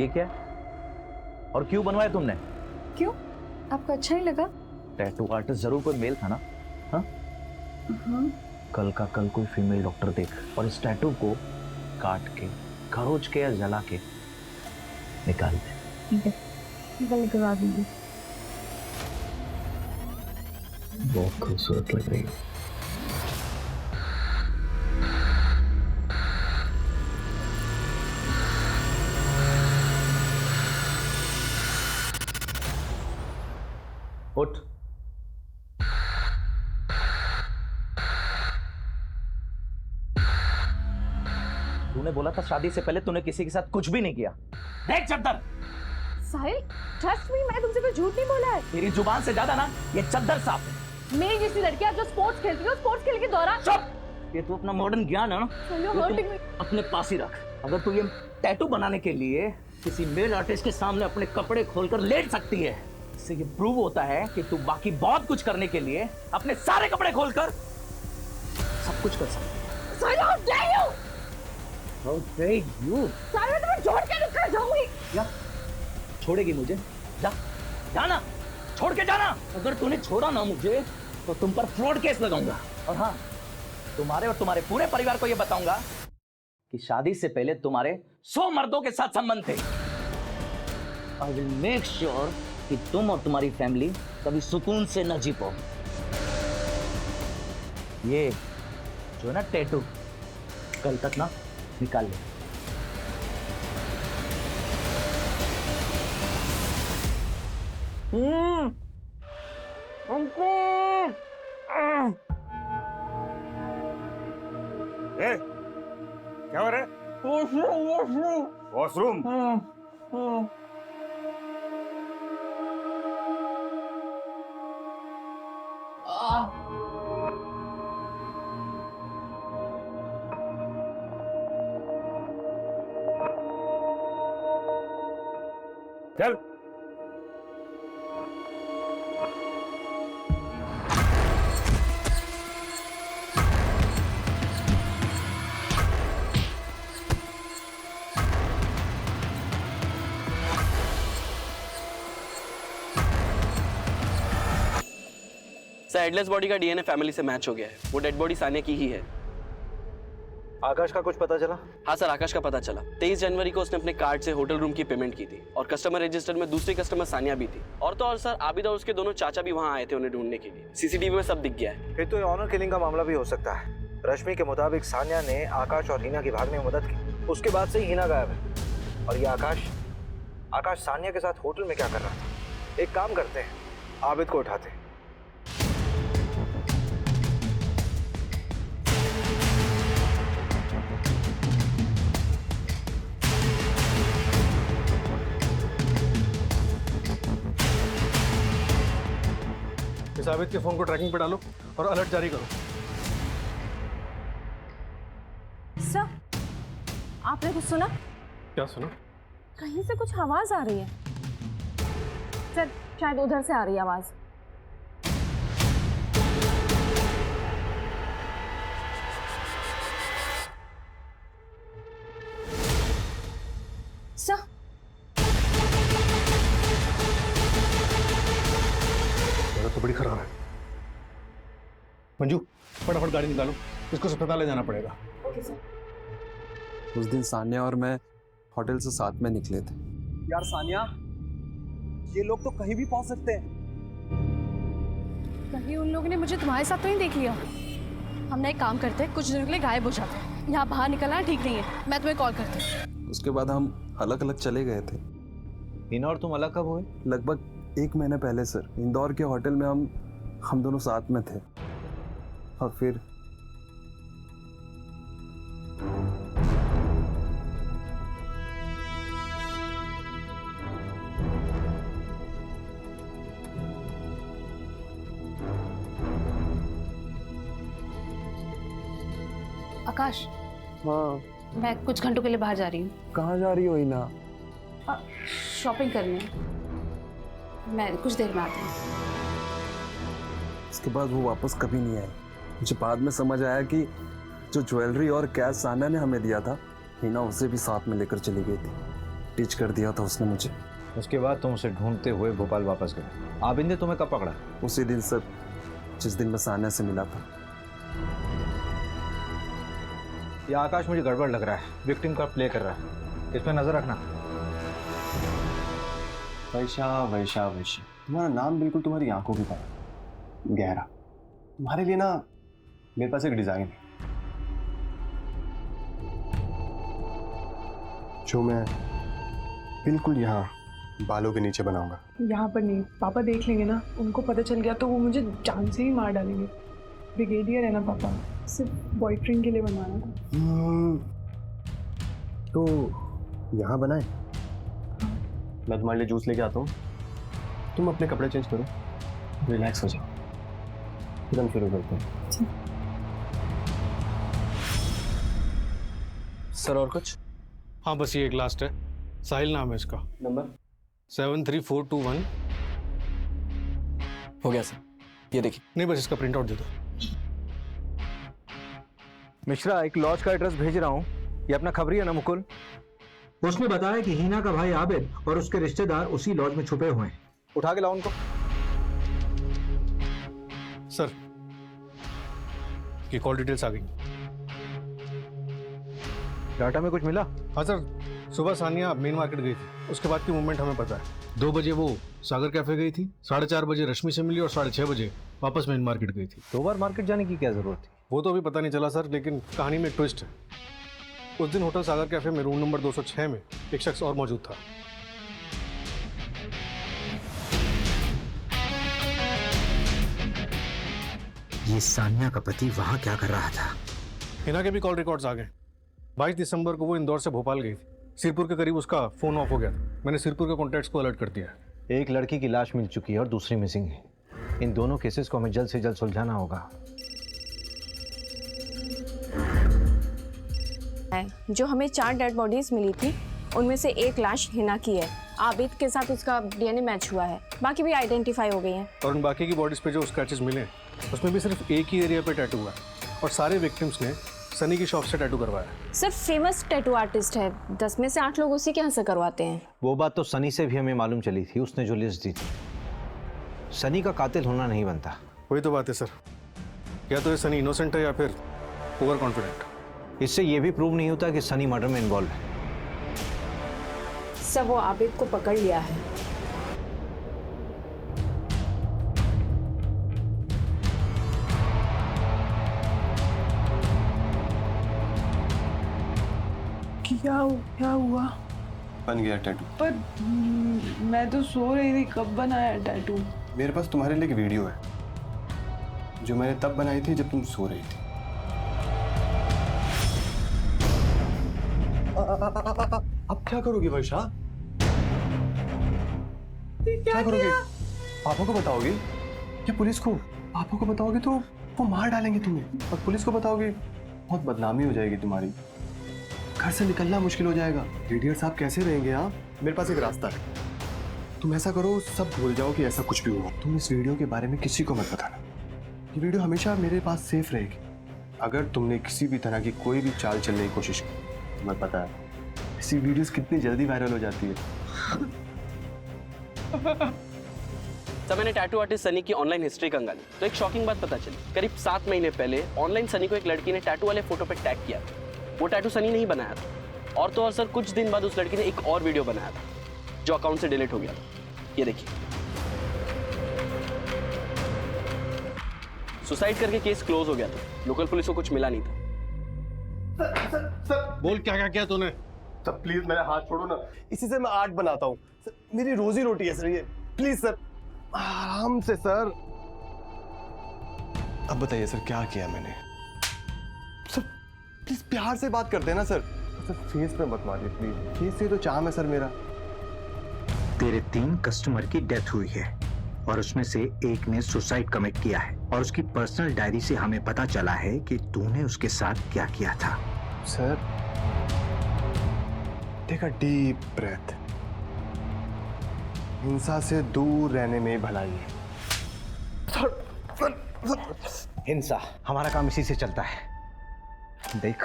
ये क्या है? और क्यों बनवाया तुमने? क्यों, आपको अच्छा नहीं लगा? टैटू आर्टिस्ट जरूर कोई मेल था ना? हाँ? कल का कल कोई फीमेल डॉक्टर देख और इस टैटू को काट के, खरोच के या जला के निकाल दे। ठीक है, निकलवा दीजिए। बहुत खूबसूरत लग रही है। उठ। तूने बोला था शादी से पहले तूने किसी के साथ कुछ भी नहीं किया। देख चद्दर। साहिल, ट्रस्ट मी, मैंने तुमसे कोई झूठ नहीं बोला है। तेरी जुबान से ज्यादा ना ये चद्दर साफ है। मेरी जैसी लड़कियां जो स्पोर्ट्स खेलती है, स्पोर्ट्स खेलने के दौरान। चुप। ये तू अपना मॉडर्न ज्ञान है ना, अपने पास ही रख। अगर तू ये टैटू बनाने के लिए किसी मेल आर्टिस्ट के सामने अपने कपड़े खोलकर लेट सकती है, इससे ये प्रूव होता है कि तू बाकी बहुत कुछ करने के लिए अपने सारे कपड़े खोलकर सब कुछ कर सकती है। साहिल, how dare you? How dare you? साहिल, मैं तुम्हें छोड़ के निकल जाऊंगी। या छोड़ेगी मुझे? जा, जाना, छोड़ के जाना। अगर तूने छोड़ा ना मुझे तो तुम पर फ्रॉड केस लगाऊंगा। और हाँ, तुम्हारे और तुम्हारे पूरे परिवार को यह बताऊंगा कि शादी से पहले तुम्हारे 100 मर्दों के साथ संबंध थे। आई विल मेक श्योर कि तुम और तुम्हारी फैमिली कभी सुकून से न जी पाओ। ये जो है ना टैटू, कल तक ना निकाल ले। ए, क्या हो रहा है? वॉशरूम। चल। सर, हेडलेस बॉडी का डीएनए फैमिली से मैच हो गया है। वो डेड बॉडी सानिया की ही है। आकाश का कुछ पता चला? हाँ सर, आकाश का पता चला। 23 जनवरी को उसने अपने कार्ड से होटल रूम की पेमेंट की थी और कस्टमर रजिस्टर में दूसरी कस्टमर सानिया भी थी। और तो और सर, आबिद और उसके दोनों चाचा भी वहाँ आए थे उन्हें ढूंढने के लिए। सीसीटीवी में सब दिख गया है। फिर तो ये ऑनर किलिंग का मामला भी हो सकता है। रश्मि के मुताबिक सानिया ने आकाश और हीना की भागने में मदद की। उसके बाद से ही हीना गायब है। और ये आकाश सानिया के साथ होटल में क्या कर रहा था? एक काम करते हैं, आबिद को उठाते हैं। इस आबिद के फोन को ट्रैकिंग पे डालो और अलर्ट जारी करो। सर, आपने कुछ सुना? क्या सुना? कहीं से कुछ आवाज आ रही है। सर, शायद उधर से आ रही है आवाज। सर, तो बड़ी खराब है। मंजू, फटाफट गाड़ी निकालो, इसको अस्पताल ले जाना पड़ेगा। Okay sir. उस दिन सानिया और मैं होटल से साथ में निकले थे। यार सानिया, ये लोग तो कहीं भी पहुंच सकते हैं। कहीं उन लोगों ने मुझे तुम्हारे साथ तो नहीं देख लिया। हम ना एक काम करते हैं, कुछ दिनों के लिए गायब हो जाते हैं। यहाँ बाहर निकलना ठीक नहीं है। मैं तुम्हें कॉल करती हूँ। उसके बाद हम अलग अलग चले गए थे। हीना और तुम अलग कब हुए? लगभग 1 महीने पहले सर। इंदौर के होटल में हम दोनों साथ में थे। और फिर आकाश, हाँ, मैं कुछ घंटों के लिए बाहर जा रही हूँ। कहाँ जा रही हो हीना? शॉपिंग करनी है। मैं कुछ देर में आती हूँ। उसके बाद वो वापस कभी नहीं आए। मुझे बाद में समझ आया कि जो ज्वेलरी और कैश सानिया ने हमें दिया था, हीना उसे भी साथ में लेकर चली गई थी। टीच कर दिया था उसने मुझे। उसके बाद तुम उसे ढूंढते हुए भोपाल वापस गए। आबिद ने तुम्हें कब पकड़ा? उसी दिन सर, जिस दिन मैं सान्या से मिला था। ये आकाश मुझे गड़बड़ लग रहा है, विक्टिम का प्ले कर रहा है, इस पर नजर रखना। वैशा वैशा वैशा, तुम्हारा नाम बिल्कुल तुम्हारी आंखों की तरह गहरा। तुम्हारे लिए ना मेरे पास एक डिजाइन है जो मैं बिल्कुल यहाँ बालों के नीचे बनाऊंगा। यहाँ पर नहीं, पापा देख लेंगे ना, उनको पता चल गया तो वो मुझे जान से ही मार डालेंगे। ब्रिगेडियर है ना पापा, सिर्फ बॉयफ्रेंड के लिए बनवाना था। तो यहाँ बनाए, मैं तुम्हारे लिए जूस लेके आता हूँ, तुम अपने कपड़े चेंज करो, रिलैक्स हो जाओ, फिर हम शुरू करते हैं। सर और कुछ? हाँ बस ये एक लास्ट है, साहिल नाम है इसका। नंबर 73421। हो गया सर, ये देखिए। नहीं बस इसका प्रिंट आउट दे दो। मिश्रा, एक लॉज का एड्रेस भेज रहा हूँ, ये अपना खबरी है ना मुकुल? उसने बताया कि हीना का भाई आबिद और उसके रिश्तेदार उसी लॉज में छुपे हुए हैं। उठा के लाओ उनको। सर ये कॉल डिटेल्स आ गई। डाटा में कुछ मिला? हाँ सर, सुबह सानिया मेन मार्केट गई थी, उसके बाद की मूवमेंट हमें पता है। 2 बजे वो सागर कैफे गई थी, 4:30 बजे रश्मि से मिली और 6:30 बजे वापस मेन मार्केट गई थी। 2 बार मार्केट जाने की क्या जरूरत थी? वो तो अभी पता नहीं चला सर, लेकिन कहानी में एक ट्विस्ट है। उस दिन होटल सागर कैफे में रूम नंबर 206 में एक शख्स और मौजूद था। ये सानिया का पति वहां क्या कर रहा था? हिना के भी कॉल रिकॉर्ड्स आ गए। 22 दिसंबर को वो इंदौर से भोपाल गई थी, सिरपुर के करीब उसका फोन ऑफ हो गया था। मैंने सिरपुर के कॉन्टैक्ट्स को अलर्ट कर दिया है। एक लड़की की लाश मिल चुकी है और दूसरी मिसिंग है। इन दोनों केसेस को हमें जल्द से जल्द सुलझाना होगा। जो हमें 4 डेड बॉडीज मिली थी, उनमें से एक लाश हिना की है। आबिद के साथ उसका डीएनए मैच हुआ है, बाकी भी आइडेंटिफाई हो गई हैं। और उन बाकी की बॉडीज पे जो स्क्रैचेस मिले उसमें भी सिर्फ एक ही एरिया पे टैटू हुआ है और सारे विक्टिम्स ने सनी की शॉप से टैटू करवाया है। सिर्फ फेमस टैटू आर्टिस्ट है, 10 में से 8 लोग उसी के यहाँ से करवाते हैं। वो बात तो सनी से भी हमें मालूम चली थी, उसने जो लिस्ट दी थी। सनी का कातिल होना नहीं बनता। वही तो बात है सर, या तो ये सनी इनोसेंट है या फिर ओवर कॉन्फिडेंट। इससे ये भी प्रूव नहीं होता कि सनी मर्डर में इन्वॉल्व है। सब वो आबिद को पकड़ लिया है। क्या हुआ? बन गया टैटू। पर मैं तो सो रही थी, कब बनाया टैटू? मेरे पास तुम्हारे लिए एक वीडियो है जो मैंने तब बनाई थी जब तुम सो रही थी। अब क्या करोगी वर्षा? क्या करोगी? पापा को बताओगी या पुलिस को? पापा को बताओगी तो वो मार डालेंगे तुम्हें, और पुलिस को बताओगी बहुत बदनामी हो जाएगी तुम्हारी, घर से निकलना मुश्किल हो जाएगा। ब्रिगेडियर साहब कैसे रहेंगे? आप, मेरे पास एक रास्ता है। तुम ऐसा करो, सब भूल जाओ कि ऐसा कुछ भी हुआ। तुम इस वीडियो के बारे में किसी को मत बताना। ये वीडियो हमेशा मेरे पास सेफ रहेगी। अगर तुमने किसी भी तरह की कोई भी चाल चलने की कोशिश की, तुम्हें पता है ऐसी वीडियोस कितनी जल्दी वायरल हो जाती है। तब मैंने टैटू आर्टिस्ट सनी की ऑनलाइन हिस्ट्री कंगाली तो एक शॉकिंग बात पता चली। करीब 7 महीने पहले ऑनलाइन सनी को एक लड़की ने टैटू वाले फोटो पे टैग किया था। वो टैटू सनी नहीं बनाया था, और तो और सर कुछ दिन बाद उस लड़की ने एक और वीडियो बनाया था जो अकाउंट से डिलीट हो गया था। ये देखिए, सुसाइड करके केस क्लोज हो गया था, लोकल पुलिस को कुछ मिला नहीं था। बोल क्या क्या किया तूने? सर प्लीज मेरा हाथ छोड़ो ना, इसी से मैं आर्ट बनाता हूँ। मेरी रोजी रोटी है सर ये, प्लीज सर आराम से सर। अब बताइए सर क्या किया मैंने? सर प्लीज प्यार से बात करते हैं ना सर। सर फेस पे मत मारिए प्लीज, फेस से तो चाम है सर मेरा। तेरे 3 कस्टमर की डेथ हुई है और उसमें से एक ने सुसाइड कमिट किया है, और उसकी पर्सनल डायरी से हमें पता चला है कि तूने उसके साथ क्या किया था। Sir take a deep breath. हिंसा से दूर रहने में भलाई है। हिंसा, हमारा काम इसी से चलता है। देख,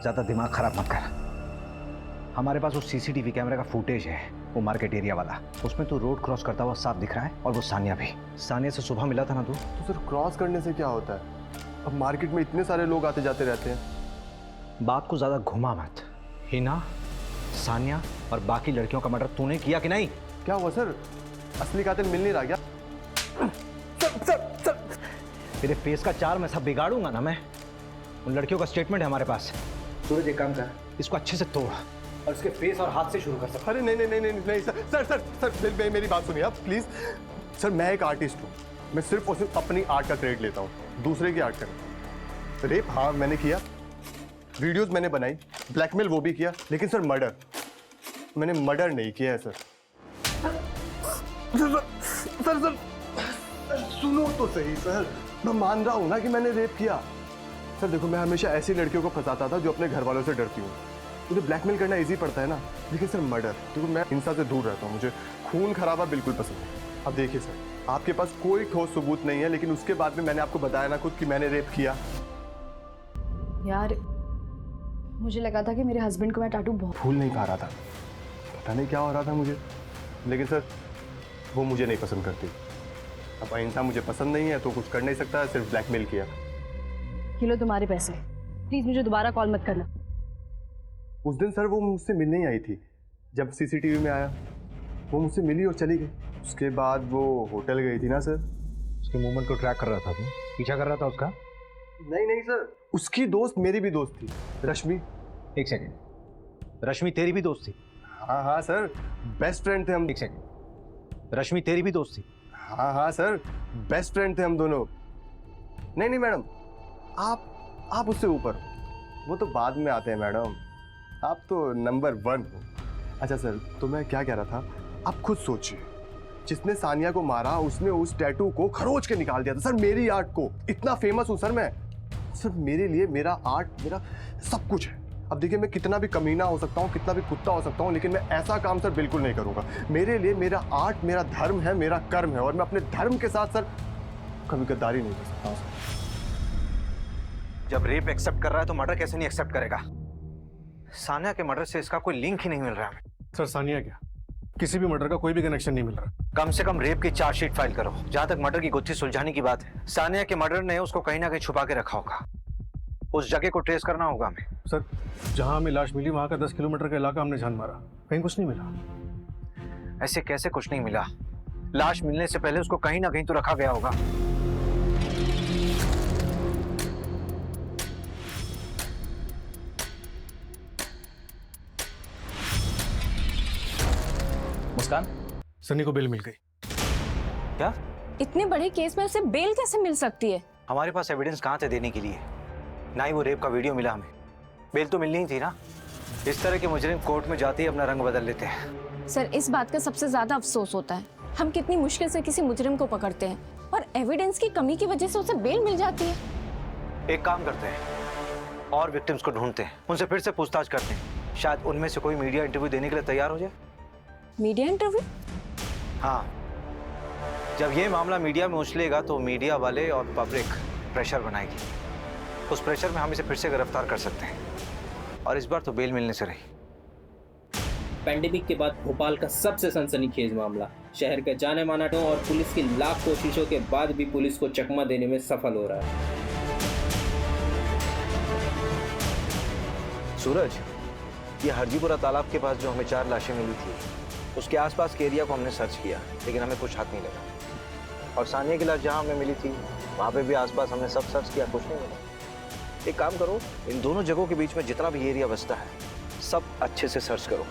ज्यादा दिमाग खराब मत कर। हमारे पास वो सीसीटीवी कैमरे का फुटेज है, वो मार्केट एरिया वाला। उसमें तू रोड क्रॉस करता हुआ साफ दिख रहा है, और वो सानिया भी। सानिया से सुबह मिला था ना तू? तो सर क्रॉस करने से क्या होता है? अब मार्केट में इतने सारे लोग आते जाते रहते हैं। बात को ज्यादा घुमा मत। हिना, सानिया और बाकी लड़कियों का मर्डर तूने किया कि नहीं? क्या हुआ सर? असली कातिल मिल नहीं रहा क्या? सर तेरे फेस का चार मैं सब बिगाड़ूंगा ना मैं। उन लड़कियों का स्टेटमेंट है हमारे पास। सूरज एक काम कर, इसको अच्छे से तोड़ और इसके फेस और हाथ से शुरू कर सकता। अरे नहीं नहीं नहीं नहीं नहीं सर सर सर सर मेरी बात सुनिए आप प्लीज। सर मैं एक आर्टिस्ट हूँ, मैं सिर्फ और सिर्फ अपनी आर्ट का क्रेडिट लेता हूँ, दूसरे की आर्ट का। रेप हाँ मैंने किया, वीडियोस मैंने बनाई, ब्लैकमेल वो भी किया, लेकिन सर मर्डर मैंने मर्डर नहीं किया है सर। सर सर सुनो तो सही सर, मैं मान रहा हूँ ना कि मैंने रेप किया। सर देखो मैं हमेशा ऐसी लड़कियों को फंसाता था जो अपने घर वालों से डरती हूँ। मुझे ब्लैकमेल करना इजी पड़ता है ना, लेकिन सर मर्डर, देखो मैं हिंसा से दूर रहता हूँ, मुझे खून खराबा बिल्कुल पसंद है। अब देखिए सर आपके पास कोई ठोस सबूत नहीं है, लेकिन उसके बाद में मैंने आपको बताया ना खुद कि मैंने रेप किया। यार मुझे लगा था कि मेरे हस्बैंड को मैं टैटू बहुत भूल नहीं पा रहा था, पता नहीं क्या हो रहा था मुझे, लेकिन सर वो मुझे नहीं पसंद करती। अब अहिंसा मुझे पसंद नहीं है तो कुछ कर नहीं सकता, सिर्फ ब्लैकमेल किया। ये लो तुम्हारे पैसे, प्लीज मुझे दोबारा कॉल मत करना। उस दिन सर वो मुझसे मिलने ही आई थी, जब सीसीटीवी में आया वो मुझसे मिली और चली गई। उसके बाद वो होटल गई थी ना सर। उसके मूवमेंट को ट्रैक कर रहा था, तू पीछा कर रहा था उसका? नहीं नहीं सर, उसकी दोस्त मेरी भी दोस्त थी, रश्मि। एक सेकेंड, रश्मि तेरी भी दोस्त थी? हाँ हाँ सर, बेस्ट फ्रेंड थे हम। एक सेकेंड, रश्मि तेरी भी दोस्त थी? हाँ हाँ सर, बेस्ट फ्रेंड थे हम दोनों। नहीं नहीं मैडम, आप उससे ऊपर हो, वो तो बाद में आते हैं मैडम, आप तो नंबर 1 हो। अच्छा सर, तो मैं क्या कह रहा था, आप खुद सोचिए, जिसने सानिया को मारा उसने उस टैटू को खरोच के निकाल दिया था सर, मेरी आर्ट को। इतना फेमस हूँ सर मैं, सर मेरे लिए मेरा आर्ट मेरा सब कुछ है। अब देखिए मैं कितना भी कमीना हो सकता हूँ, कितना भी कुत्ता हो सकता हूँ, लेकिन मैं ऐसा काम सर बिल्कुल नहीं करूँगा। मेरे लिए मेरा आर्ट मेरा धर्म है, मेरा कर्म है, और मैं अपने धर्म के साथ सर कभी गद्दारी नहीं कर सकता हूँ। जब रेप एक्सेप्ट कर रहा है तो मर्डर कैसे नहीं एक्सेप्ट करेगा? सानिया के मर्डर से इसका कोई लिंक ही नहीं मिल रहा है। सर सानिया क्या, किसी भी मर्डर का कोई भी कनेक्शन नहीं मिल रहा। कम से कम रेप की चार्जशीट फाइल करो। जहां तक मर्डर की गुत्थी सुलझाने की बात है, सानिया के मर्डर ने उसको कहीं ना कहीं छुपा के रखा होगा, उस जगह को ट्रेस करना होगा हमें। सर जहां हमें लाश मिली वहां का 10 किलोमीटर का इलाका हमने छान मारा, कहीं कुछ नहीं मिला। ऐसे कैसे कुछ नहीं मिला? लाश मिलने से पहले उसको कहीं ना कहीं तो रखा गया होगा। मुस्कान, सनी को बेल मिल गई। क्या? इतने बड़े केस में उसे बेल कैसे मिल सकती है? हमारे पास एविडेंस कहाँ थे देने के लिए? ना ही वो रेप का वीडियो मिला हमें, बेल तो मिलनी ही थी ना। इस तरह के मुजरिम कोर्ट में जाते ही अपना रंग बदल लेते हैं। सर इस बात का सबसे ज्यादा अफसोस होता है, हम कितनी मुश्किल से किसी मुजरिम को पकड़ते हैं और एविडेंस की कमी की वजह से उसे बेल मिल जाती है। एक काम करते हैं, और विक्टिम्स को ढूंढते हैं, उनसे फिर से पूछताछ करते हैं, शायद उनमें से कोई मीडिया इंटरव्यू देने के लिए तैयार हो जाए। Media interview? हाँ, जब ये मामला मीडिया में उछलेगा तो मीडिया वाले और पब्लिक प्रेशर बनाएगी। उस प्रेशर में हम इसे फिर से गिरफ्तार कर सकते हैं, और इस बार तो बेल मिलने से रही। पैंडेमिक के बाद भोपाल का सबसे सनसनीखेज मामला, शहर के जाने माना और पुलिस की लाख कोशिशों के बाद भी पुलिस को चकमा देने में सफल हो रहा है। सूरज, ये हरजीपुरा तालाब के पास जो हमें 4 लाशें मिली थी, उसके आसपास के एरिया को हमने सर्च किया, लेकिन हमें कुछ हाथ नहीं लगा। और सानिया की लाश जहाँ हमें मिली थी वहाँ पे भी आसपास हमने सब सर्च किया, कुछ नहीं मिला। एक काम करो, इन दोनों जगहों के बीच में जितना भी एरिया बचता है सब अच्छे से सर्च करो,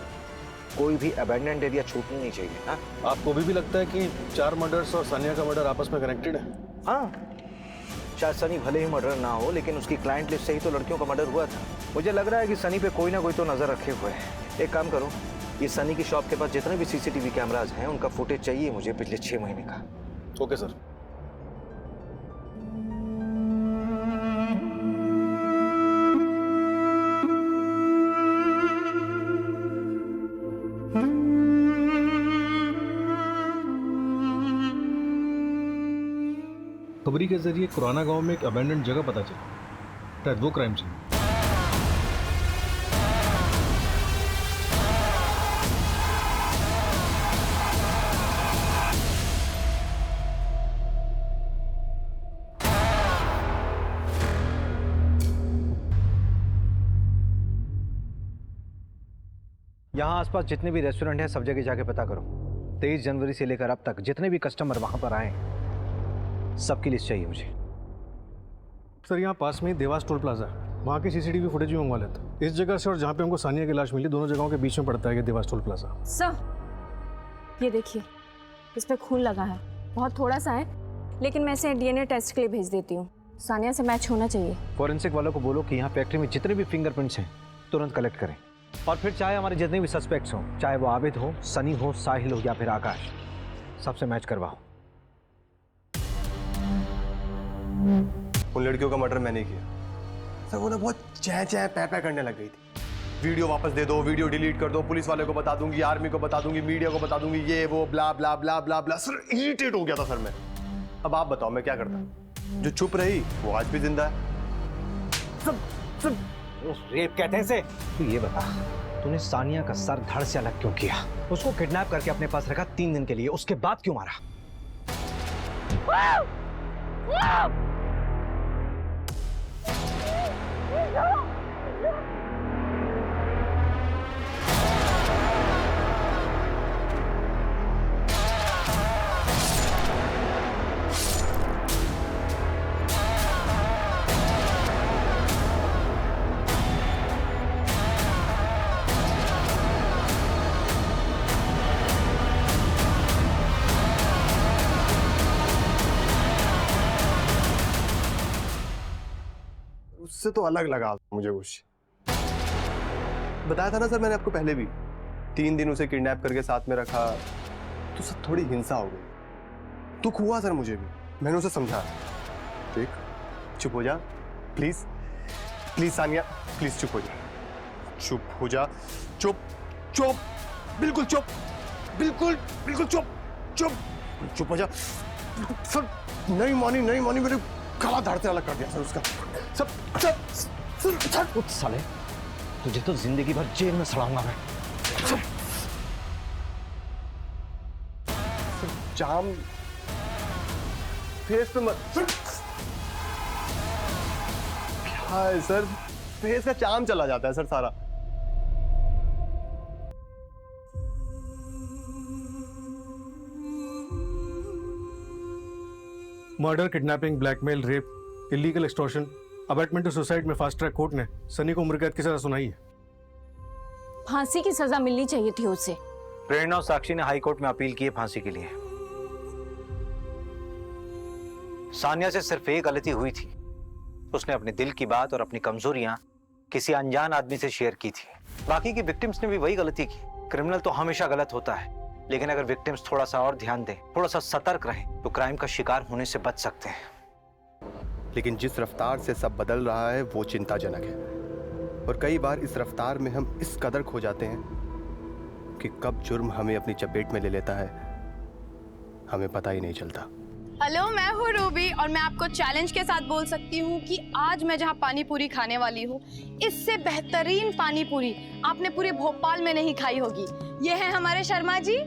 कोई भी अबैंडन्ड एरिया छूटनी नहीं चाहिए। हाँ, आपको भी लगता है कि 4 मर्डर्स और सानिया का मर्डर आपस में कनेक्टेड है? हाँ, शायद सनी भले ही मर्डर ना हो, लेकिन उसकी क्लाइंट लिस्ट से ही तो लड़कियों का मर्डर हुआ था। मुझे लग रहा है कि सनी पे कोई ना कोई तो नजर रखे हुए है। एक काम करो, ये सनी की शॉप के पास जितने भी सीसीटीवी कैमराज हैं उनका फुटेज चाहिए मुझे पिछले 6 महीने का। Okay sir. खबरी के जरिए कुराना गांव में एक अबैंडन्ड जगह पता चली, शायद वो क्राइम सीन। यहाँ आसपास जितने भी रेस्टोरेंट हैं सब जगह जाके पता करो। 23 जनवरी से लेकर अब तक जितने भी कस्टमर वहां पर आए सबकी लिस्ट चाहिए मुझे। सर यहाँ पास में ही देवास टोल प्लाजा है, वहाँ की सीसीटीवी फुटेज भी मंगवा लेते। इस जगह से और जहाँ पे हमको सानिया की लाश मिली, दोनों जगहों के बीच में पड़ता है ये देवास टोल प्लाजा। सर ये देखिए, इस पे खून लगा है, बहुत थोड़ा सा है, लेकिन मैं इसे डीएनए टेस्ट के लिए भेज देती हूँ। सानिया से मैच होना चाहिए। फॉरेंसिक वालों को बोलो कि यहाँ फैक्ट्री में जितने भी फिंगरप्रिंट्स हैं तुरंत कलेक्ट करें, और फिर चाहे हमारे जितने भी सस्पेक्ट्स हों, चाहे वो आबिद हो, सनी हो, साहिल हो या फिर आकाश, सबसे मैच करवाओ। उन लड़कियों का मर्डर मैंने किया। सर वो ना बहुत चै चै पै पै करने लग गई थी। वीडियो वापस दे दो, वीडियो डिलीट कर दो, पुलिस वाले को बता दूंगी, आर्मी को बता दूंगी, मीडिया को बता दूंगी, ये वो ब्ला ब्ला ब्ला ब्ला ब्ला। सर इरिटेट हो गया था सर मैं। अब आप बताओ मैं क्या करता? जो चुप रही वो आज भी जिंदा है। सब रेप कहते हैं इसे। तू ये बता, तूने सानिया का सर धड़ से अलग क्यों किया? उसको किडनैप करके अपने पास रखा 3 दिन के लिए, उसके बाद क्यों मारा? उससे तो अलग लगा मुझे कुछ। बताया था ना सर मैंने आपको पहले भी, 3 दिन उसे किडनैप करके साथ में रखा तो सर थोड़ी हिंसा हो गई। दुख हुआ सर मुझे भी, मैंने उसे समझाया। देख चुप हो जा प्लीज, प्लीज सानिया प्लीज चुप हो जा, चुप हो जा, चुप चुप बिल्कुल चुप, बिल्कुल बिल्कुल चुप चुप चुप हो जा। सर नहीं मानी मेरे गला धड़ से अलग कर दिया सर उसका। सब साले तुझे तो जिंदगी भर जेल में सड़ाऊंगा मैं। जाम फेस पे मत। क्या है सर, फेस का चाम चला जाता है सर सारा। Murder, kidnapping, blackmail, rape, illegal extortion, abetment to suicide में फास्ट ट्रैक कोर्ट ने सनी को उम्र कैद की सजा सुनाई है। फांसी की सजा मिलनी चाहिए थी उसे। प्रेरणा और साक्षी ने हाई कोर्ट में अपील की है फांसी के लिए। सानिया से सिर्फ एक गलती हुई थी, उसने अपने दिल की बात और अपनी कमजोरियां किसी अनजान आदमी से शेयर की थी। बाकी की विक्टिम्स ने भी वही गलती की। क्रिमिनल तो हमेशा गलत होता है, लेकिन अगर विक्टिम्स थोड़ा सा और ध्यान दें, थोड़ा सा सतर्क रहें, तो क्राइम का शिकार होने से बच सकते हैं। लेकिन जिस रफ्तार से सब बदल रहा है वो चिंताजनक है, और कई बार इस रफ्तार में हम इस कदर खो जाते हैं कि कब जुर्म हमें अपनी चपेट में ले लेता है हमें पता ही नहीं चलता। हेलो, मैं हूँ रूबी और मैं आपको चैलेंज के साथ बोल सकती हूँ कि आज मैं जहाँ पानी पूरी खाने वाली हूँ, इससे बेहतरीन पानी पूरी आपने पूरे भोपाल में नहीं खाई होगी। ये है हमारे शर्मा जी,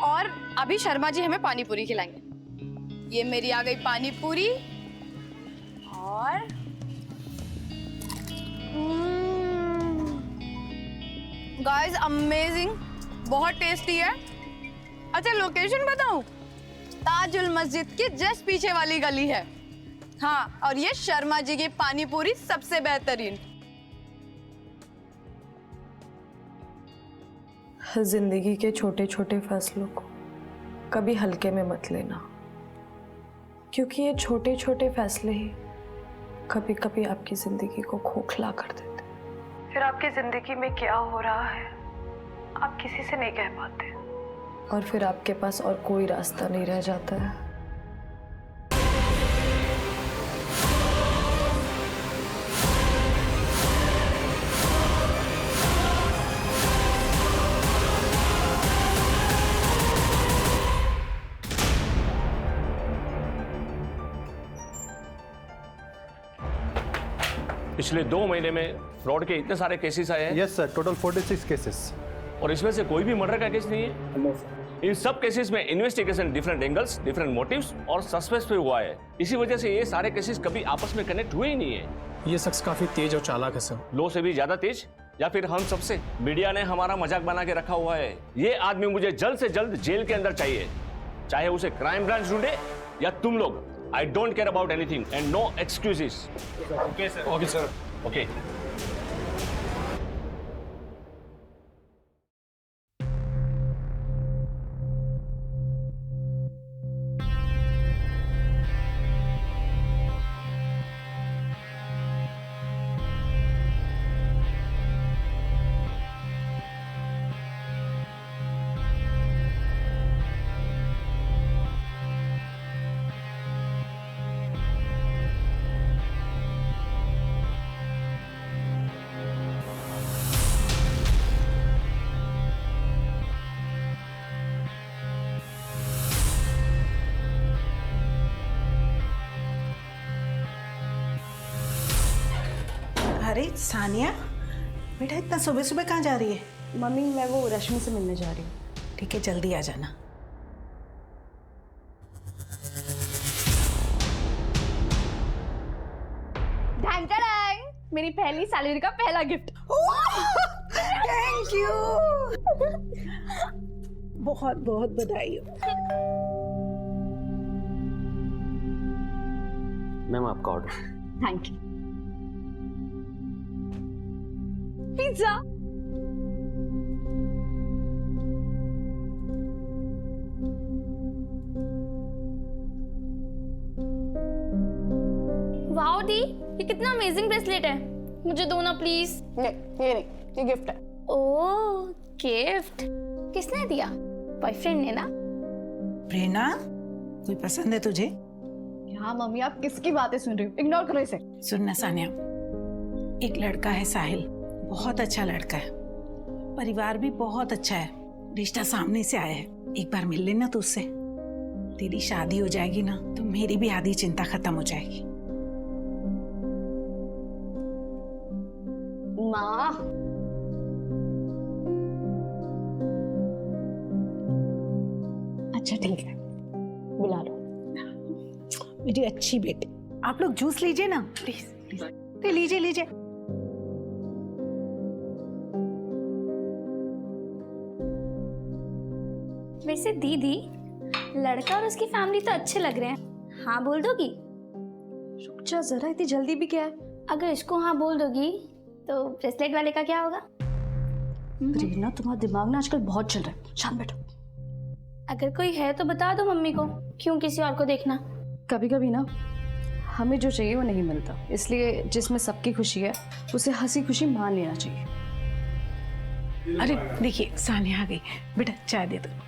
और अभी शर्मा जी हमें पानी पूरी खिलाएंगे। ये मेरी आ गई पानी पूरी, और गाइस अमेजिंग, बहुत टेस्टी है। अच्छा लोकेशन बताऊं? ताजुल मस्जिद के जस्ट पीछे वाली गली है। हाँ, और ये शर्मा जी की पानी पूरी सबसे बेहतरीन। जिंदगी के छोटे छोटे फैसलों को कभी हल्के में मत लेना, क्योंकि ये छोटे छोटे फैसले ही कभी कभी आपकी जिंदगी को खोखला कर देते। फिर आपकी जिंदगी में क्या हो रहा है आप किसी से नहीं कह पाते, और फिर आपके पास और कोई रास्ता नहीं रह जाता है। पिछले 2 महीने में फ्रॉड के इतने सारे केसेस आए हैं। यस सर, टोटल 46 केसेस, और इसमें से कोई भी मर्डर का केस नहीं है। इन सब केसेस में investigation different angles, different motives और सस्पेंस पे हुआ है। इसी वजह से ये सारे केसेस कभी आपस में कनेक्ट हुए ही नहीं है। ये शख्स काफी तेज और चालाक है सर। लो से भी ज्यादा तेज। या फिर हम सबसे? मीडिया ने हमारा मजाक बना के रखा हुआ है। ये आदमी मुझे जल्द से जल्द जेल के अंदर चाहिए, चाहे उसे क्राइम ब्रांच ढूंढे या तुम लोग। I don't care about anything and no excuses. Okay sir. Okay sir. Okay. अरे सानिया बेटा, इतना सुबह सुबह कहाँ जा रही है? मम्मी मैं वो रश्मि से मिलने जा रही हूँ। ठीक है, जल्दी आ जाना। ढंग ढंग, मेरी पहली सैलरी का पहला गिफ्ट। थैंक यू, बहुत बहुत बधाई हो। मैम आपका order. Thank you. Pizza. Wow दी, ये कितना अमेजिंग ब्रेसलेट है, मुझे दो ना प्लीज। ये नहीं, ये गिफ्ट है। ओह गिफ्ट, किसने दिया? बॉयफ्रेंड ने ना? प्रेरणा, कोई पसंद है तुझे? हाँ मम्मी, आप किसकी बातें सुन रही हो? इग्नोर करो इसे। सुनना सानिया, एक लड़का है साहिल, बहुत अच्छा लड़का है, परिवार भी बहुत अच्छा है, रिश्ता सामने से आया है। एक बार मिल लेना तो उससे। तेरी शादी हो जाएगी ना तो मेरी भी आधी चिंता खत्म हो जाएगी। माँ, अच्छा ठीक है, बुला लो मेरी अच्छी बेटी। आप लोग जूस लीजिए ना प्लीज प्लीज, लीजिए लीजिए। वैसे दीदी, लड़का और उसकी फैमिली तो अच्छे लग रहे हैं, हाँ बोल दोगी? रुक जा जरा, इतनी जल्दी भी क्या है? अगर इसको हाँ बोल दोगी तो ब्रेसलेट वाले का क्या होगा? प्रेरणा, तुम्हारा दिमाग ना आजकल बहुत चल रहा है, शांत बैठो। अगर कोई है तो बता दो मम्मी को, क्यों किसी और को देखना? कभी कभी ना हमें जो चाहिए वो नहीं मिलता, इसलिए जिसमें सबकी खुशी है उसे हंसी खुशी मान लेना चाहिए। अरे देखिए सानिया आ गई, बेटा चाय दे दो।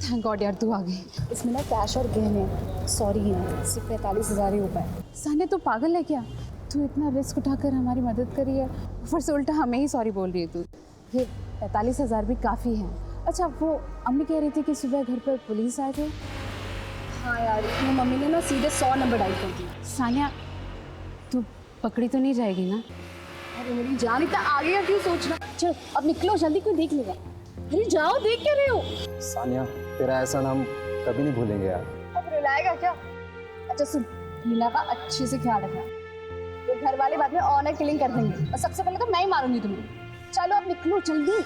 थैंक गॉड यार तू आ गई। इसमें ना कैश और गहने, सॉरी है, सिर्फ 45,000 ही हो पाए। सानिया तू पागल है क्या? तू इतना रिस्क उठाकर हमारी मदद करी है, ऊपर से उल्टा हमें ही सॉरी बोल रही है तू। ये 45,000 भी काफ़ी हैं। अच्छा वो अम्मी कह रही थी कि सुबह घर पर पुलिस आए थे। हाँ यार, इसमें मम्मी ने ना सीधे 100 नंबर डायल कर दिया। सानिया तू पकड़ी तो नहीं जाएगी ना? अरे मेरी जान, इतना आगे का क्यों सोचना? चल अब निकलो जल्दी, कोई देख लेगा। अरे जाओ, देख क्या रहे हो? सानिया, तेरा ऐसा नाम कभी नहीं भूलेंगे यार। अब रुलाएगा क्या? अच्छा सुन, हीना का अच्छे से ख्याल रखना, तो घर वाले बाद में ऑनर किलिंग कर देंगे और सबसे पहले तो मैं ही मारूंगी तुम्हें। चलो अब निकलो जल्दी।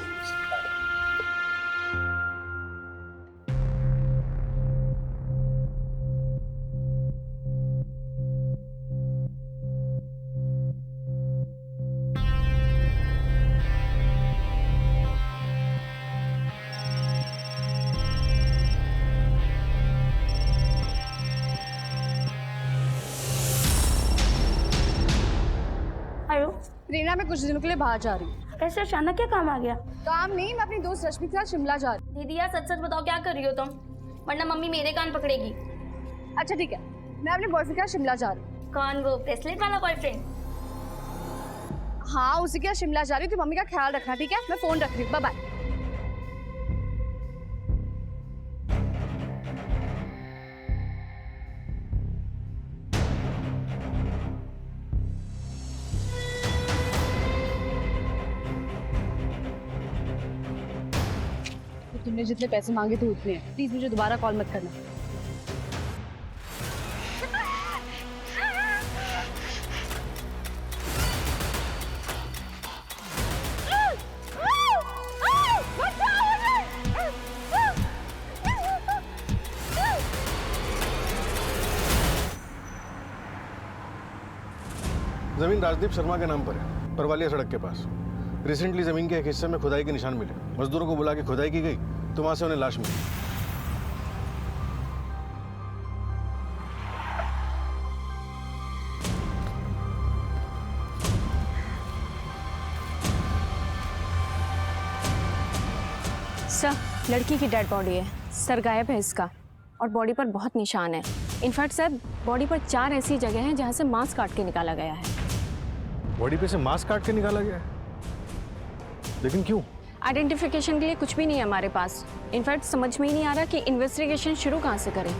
रीना मैं कुछ दिनों के लिए बाहर जा रही हूँ। ऐसे अचानक क्या काम आ गया? काम नहीं, मैं अपनी दोस्त रश्मि के साथ शिमला जा रही हूँ। दीदी यार सच सच बताओ क्या कर रही हो तुम, वरना मम्मी मेरे कान पकड़ेगी। अच्छा ठीक है, मैं अपने बॉयफ्रेंड के साथ शिमला जा रही हूँ। कौन, वो ब्रेसलेट वाला बॉयफ्रेंड? हाँ उसी के साथ शिमला जा रही हूँ, तो मम्मी का ख्याल रखना ठीक है। मैं फोन रख रही हूँ, बाय बाय। तुमने जितने पैसे मांगे थे उतने, प्लीज मुझे दोबारा कॉल मत करना। जमीन राजदीप शर्मा के नाम पर है, परवालिया सड़क के पास। रिसेंटली जमीन के एक हिस्से में खुदाई के निशान मिले। मजदूरों को बुला के खुदाई की गई तो वहां से उन्हें लाश मिली। सर, लड़की की डेड बॉडी है, सर गायब है इसका और बॉडी पर बहुत निशान है। इनफैक्ट सर, बॉडी पर 4 ऐसी जगह हैं जहां से मांस काट के निकाला गया है। बॉडी पे से मांस काट के निकाला गया है, लेकिन क्यों? आइडेंटिफिकेशन के लिए कुछ भी नहीं है हमारे पास। इनफैक्ट समझ में ही नहीं आ रहा कि इन्वेस्टिगेशन शुरू कहाँ से करें।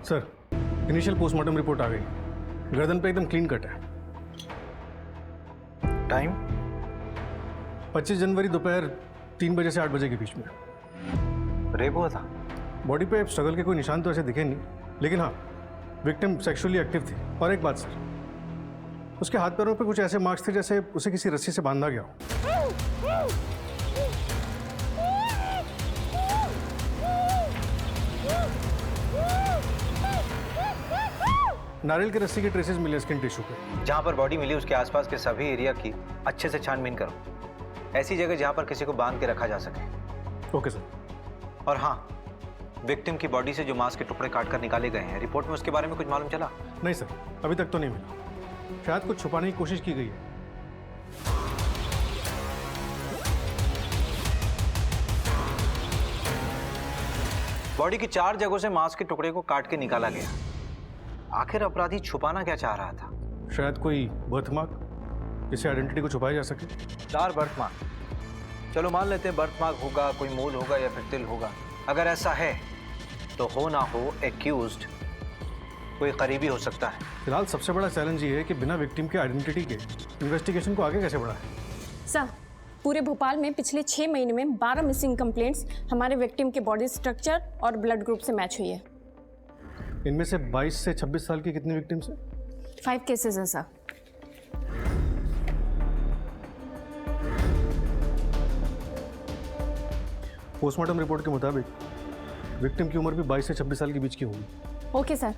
सर, इनिशियल पोस्टमार्टम रिपोर्ट आ गई। गर्दन पे एकदम क्लीन कट है। टाइम 25 जनवरी दोपहर 3 बजे से 8 बजे के बीच में। रेप हुआ था? बॉडी पे स्ट्रगल के कोई निशान तो ऐसे दिखे नहीं, लेकिन हाँ, विक्टिम सेक्सुअली एक्टिव थी। और एक बात सर, उसके हाथ पैरों पे कुछ ऐसे मार्क्स थे जैसे उसे किसी रस्सी से बांधा गया हो। नारियल की रस्सी के ट्रेसेस मिले स्किन टिश्यू पे। जहां पर बॉडी मिली उसके आसपास के सभी एरिया की अच्छे से छानबीन करो। ऐसी जगह जहां पर किसी को बांध के रखा जा सके। Okay sir. और हाँ, विक्टिम की बॉडी से जो मांस के टुकड़े काटकर निकाले गए हैं, रिपोर्ट में उसके बारे में कुछ मालूम चला? नहीं सर, अभी तक तो नहीं मिला। शायद कुछ छुपाने की कोशिश की गई है। बॉडी की 4 जगहों से मांस के टुकड़े को काट के निकाला गया। आखिर अपराधी छुपाना क्या चाह रहा था? शायद कोई बर्थमार्क, जिससे आइडेंटिटी को छुपाया जा सके। 4 बर्थमार्क, चलो मान लेते हैं बर्थमार्क होगा, कोई मूल होगा या फिर तिल होगा। अगर ऐसा है तो हो ना हो एक्यूज्ड कोई करीबी हो सकता है। फिलहाल सबसे बड़ा चैलेंज ये है कि बिना विक्टिम के आइडेंटिटी के इन्वेस्टिगेशन को आगे कैसे बढ़ाएं। सर, पूरे भोपाल में पिछले 6 महीने में 12 मिसिंग कंप्लेंट्स हमारे विक्टिम के बॉडी स्ट्रक्चर और ब्लड ग्रुप से मैच हुई है। इनमें से 22 से 26 साल की कितनी विक्टिम्स हैं? 5 केसेस हैं सर। पोस्टमार्टम रिपोर्ट के मुताबिक विक्टिम की उम्र भी 22 से 26 साल के बीच की होगी। ओके सर,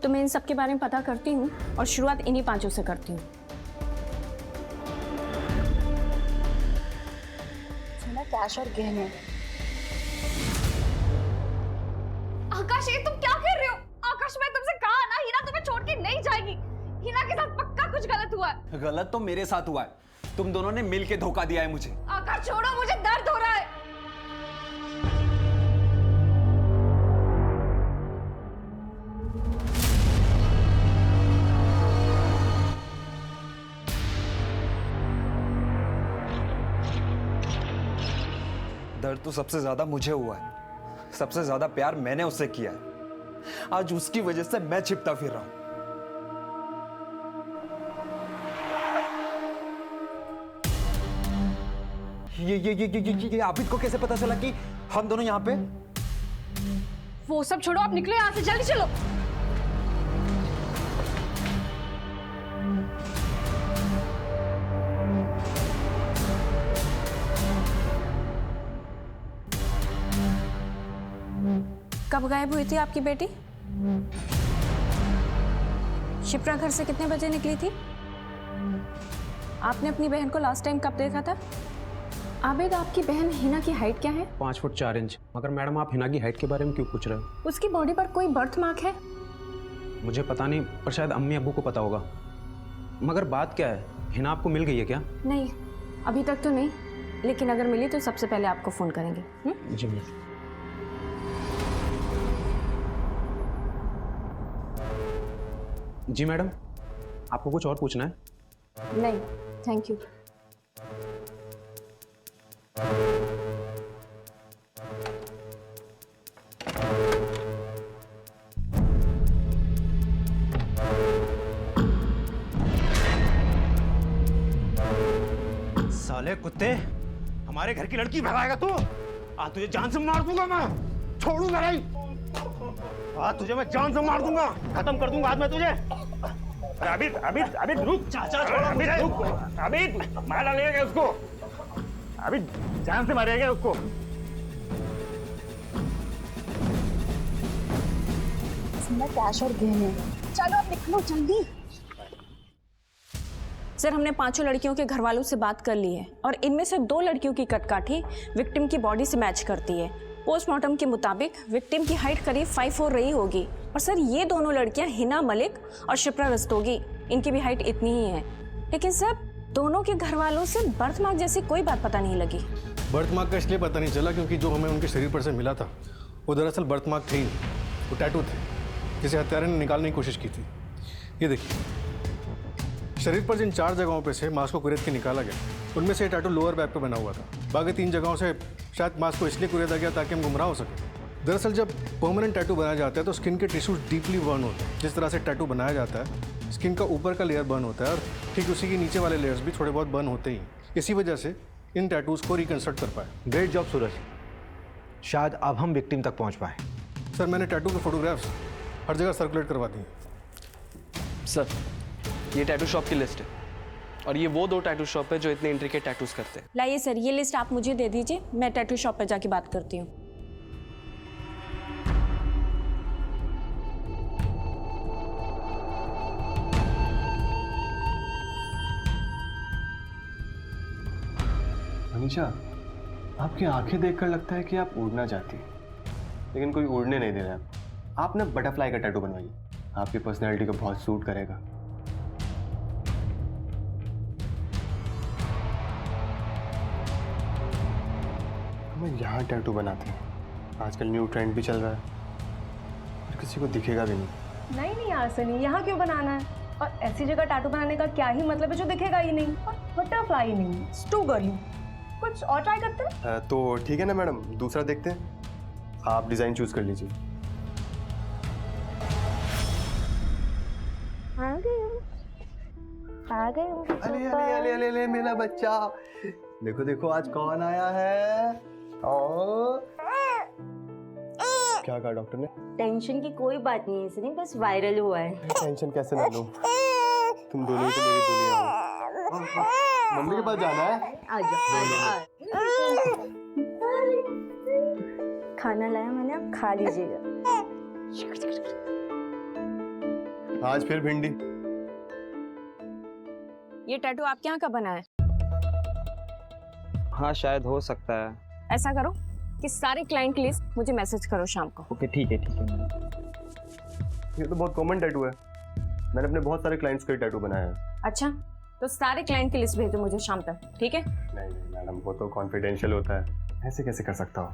तो मैं इन सब के बारे में पता करती हूँ और शुरुआत इन्हीं 5 से करती हूँ। कैश और गहने। आकाश, ये तुम क्या कर रहे हो? आकाश, मैं तुमसे कहा ना, हिना तुम्हें छोड़ के नहीं जाएगी। हिना के साथ पक्का कुछ गलत हुआ है। गलत तो मेरे साथ हुआ है। तुम दोनों ने मिलके धोखा दिया है मुझे। आकाश छोड़ो, मुझे दर्द हो रहा है। दर्द तो सबसे ज्यादा मुझे हुआ है। सबसे ज्यादा प्यार मैंने उससे किया है। आज उसकी वजह से मैं छिपता फिर रहा हूं। ये आबिद को कैसे पता चला कि हम दोनों यहाँ पे? वो सब छोड़ो, आप निकलो यहाँ से, जल्दी चलो। कब गायब हुई थी आपकी बेटी? शिप्रा घर से कितने बजे निकली थी? आपने अपनी बहन को लास्ट टाइम कब देखा था? आबिद, आपकी बहन हिना की हाइट क्या है? 5 फुट 4 इंच। मगर मैडम आप हिना की हाइट के बारे में क्यों पूछ रहे हो? उसकी बॉडी पर कोई बर्थ मार्क है? मुझे पता नहीं, पर शायद अम्मी अब्बू को पता होगा। मगर बात क्या है, हिना आपको मिल गई है क्या? नहीं, अभी तक तो नहीं, लेकिन अगर मिली तो सबसे पहले आपको फ़ोन करेंगे। जी जी मैडम, आपको कुछ और पूछना है? नहीं, थैंक यू। साले कुत्ते, हमारे घर की लड़की भगाएगा तू? आज तुझे जान से मार दूंगा मैं, छोड़ूंगा नहीं। आज तुझे मैं जान से मार दूंगा, खत्म कर दूंगा आज मैं तुझे। अबिद अबिद अबिद रुक, चाचा छोड़ो मुझे। अबिद मार डालेगा उसको, अबिद जान से मारेगा उसको। इसमें कैश और गहने। चलो अब निकलो जल्दी। सर, हमने 5 लड़कियों के घर वालों से बात कर ली है और इनमें से 2 लड़कियों की कदकाठी विक्टिम की बॉडी से मैच करती है। पोस्टमार्टम के मुताबिक विक्टिम की हाइट करीब 5'4" रही होगी। और सर, ये दोनों लड़कियां हिना मलिक और शिप्रा रस्तोगी, इनकी भी हाइट इतनी ही है। लेकिन सर, दोनों के घर वालों से बर्थ मार्क जैसी कोई बात पता नहीं लगी। बर्थ मार्क का इसलिए पता नहीं चला क्योंकि जो हमें उनके शरीर पर से मिला था वो दरअसल बर्थ मार्क थे ही, वो टैटू थे जिसे हत्यारे ने निकालने की कोशिश की थी। ये देखिए, शरीर पर जिन 4 जगहों पे से मांस को कुरेद के निकाला गया, उनमें से टैटू लोअर बैक पे बना हुआ था। बाकी 3 जगहों से शायद मांस को इसलिए कुरेदा गया ताकि हम गुमराह हो सके। दरअसल जब परमानेंट टैटू बनाया जाता है तो स्किन के टिश्यूज डीपली बर्न होते हैं। जिस तरह से टैटू बनाया जाता है, स्किन का ऊपर का लेयर बर्न होता है और ठीक उसी के नीचे वाले लेयर्स भी थोड़े बहुत बर्न होते ही। इसी वजह से इन टैटूज को रिकंस्ट्रक्ट कर पाए। ग्रेट जॉब सूरज, शायद अब हम विक्टिम तक पहुंच पाए। सर, मैंने टैटू के फोटोग्राफ्स हर जगह सर्कुलेट करवा दी। सर, ये टैटू शॉप की लिस्ट है और ये वो 2 टैटू शॉप है जो इतने इंट्रिकेट टैटूज करते हैं। लाइए सर, ये लिस्ट आप मुझे दे दीजिए, मैं टैटू शॉप पर जाके बात करती हूँ। अनीशा, आपकी आंखें देखकर लगता है कि आप उड़ना चाहती हैं, लेकिन कोई उड़ने नहीं दे रहा है। आप ना बटरफ्लाई का टैटू बनवाइए, आपकी पर्सनैलिटी को बहुत सूट करेगा। हमें यहाँ टैटू बनाते हैं, आजकल न्यू ट्रेंड भी चल रहा है और किसी को दिखेगा भी नहीं। नहीं यार सनी, यहाँ क्यों बनाना है? और ऐसी जगह टैटू बनाने का क्या ही मतलब है जो दिखेगा ही नहीं? और बटरफ्लाई नहीं, टू गर्ली, कुछ और ट्राई करते हैं। तो ठीक है ना मैडम, दूसरा देखते हैं। आप डिजाइन चूज कर लीजिए। आ गए अले अले अले अले अले मेरा बच्चा, देखो देखो आज कौन आया है। क्या कहा डॉक्टर ने? टेंशन की कोई बात नहीं है सनी, बस वायरल हुआ है। टेंशन कैसे ना लूं, तुम दोनों ही तो मेरी दुनिया हो। मम्मी के पास जाना है। खाना लाया मैंने, आप खा लीजिएगा। आज फिर भिंडी। ये टैटू आपके यहाँ का बना है? हाँ शायद हो सकता है। ऐसा करो कि सारे क्लाइंट की लिस्ट मुझे मैसेज करो शाम को। ओके ठीक है ये तो बहुत कॉमन टैटू है, मैंने अपने बहुत सारे क्लाइंट्स का टैटू बनाया है। अच्छा, तो सारे क्लाइंट की लिस्ट भेजो मुझे शाम तक, ठीक है? नहीं नहीं मैडम, वो तो कॉन्फिडेंशियल होता है, ऐसे कैसे कर सकता हूँ?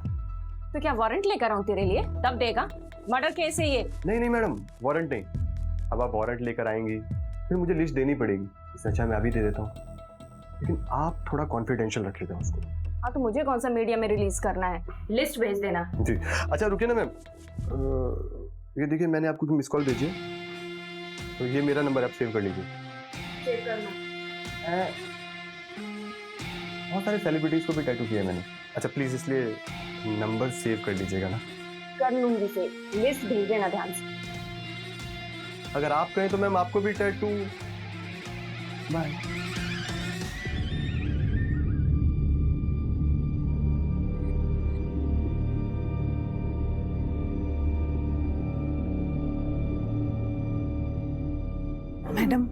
तो क्या वारंट लेकर आऊँ तेरे लिए, तब देगा? मर्डर केस है ये। नहीं नहीं मैडम, वारंट नहीं। अब आप वारंट लेकर आएंगी फिर मुझे लिस्ट देनी पड़ेगी, इससे अच्छा मैं अभी दे देता हूँ, लेकिन आप थोड़ा कॉन्फिडेंशियल रखिएगा उसको। हाँ, तो मुझे कौन सा मीडिया में रिलीज करना है? लिस्ट भेज देना। जी अच्छा, रुकिए ना मैम, ये देखिए मैंने आपको मिस कॉल भेजी है, तो ये मेरा नंबर आप सेव कर लीजिए। सेव करना। बहुत सारे सेलिब्रिटीज को भी टैटू किया है मैंने। अच्छा प्लीज इसलिए नंबर सेव कर लीजिएगा ना। कर लूंगी सेव, लिस्ट भेज देना ध्यान से। अगर आप कहें तो मैम आपको भी टैटू। बाय। मैडम,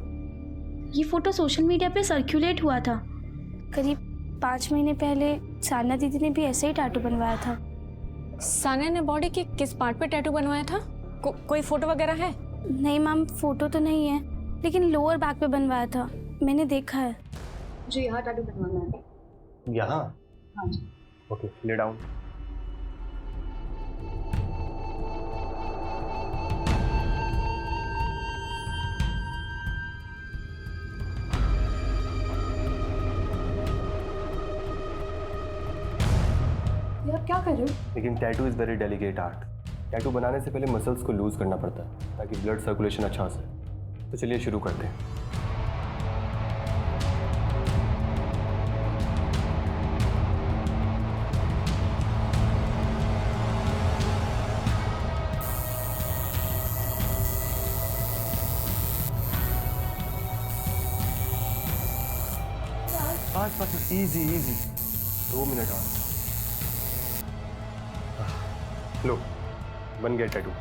ये फोटो सोशल मीडिया पे सर्कुलेट हुआ था करीब 5 महीने पहले सान्या दीदी ने भी ऐसे ही टैटू बनवाया था। सान्या ने बॉडी के किस पार्ट पे टैटू बनवाया था? कोई फोटो वगैरह है? नहीं मैम, फोटो तो नहीं है, लेकिन लोअर बैक पे बनवाया था, मैंने देखा है। मुझे यहाँ टैटू बनवाना है। यहाँ? हाँ जी। Okay, lay down. ये आप क्या कर रहे हो? लेकिन tattoo is very delicate art. Tattoo बनाने से पहले मसल्स को लूज करना पड़ता है ताकि ब्लड सर्कुलेशन अच्छा हो सके। तो चलिए शुरू करते हैं। बस इजी इजी, 2 मिनट और। लो, बन गया टैटू।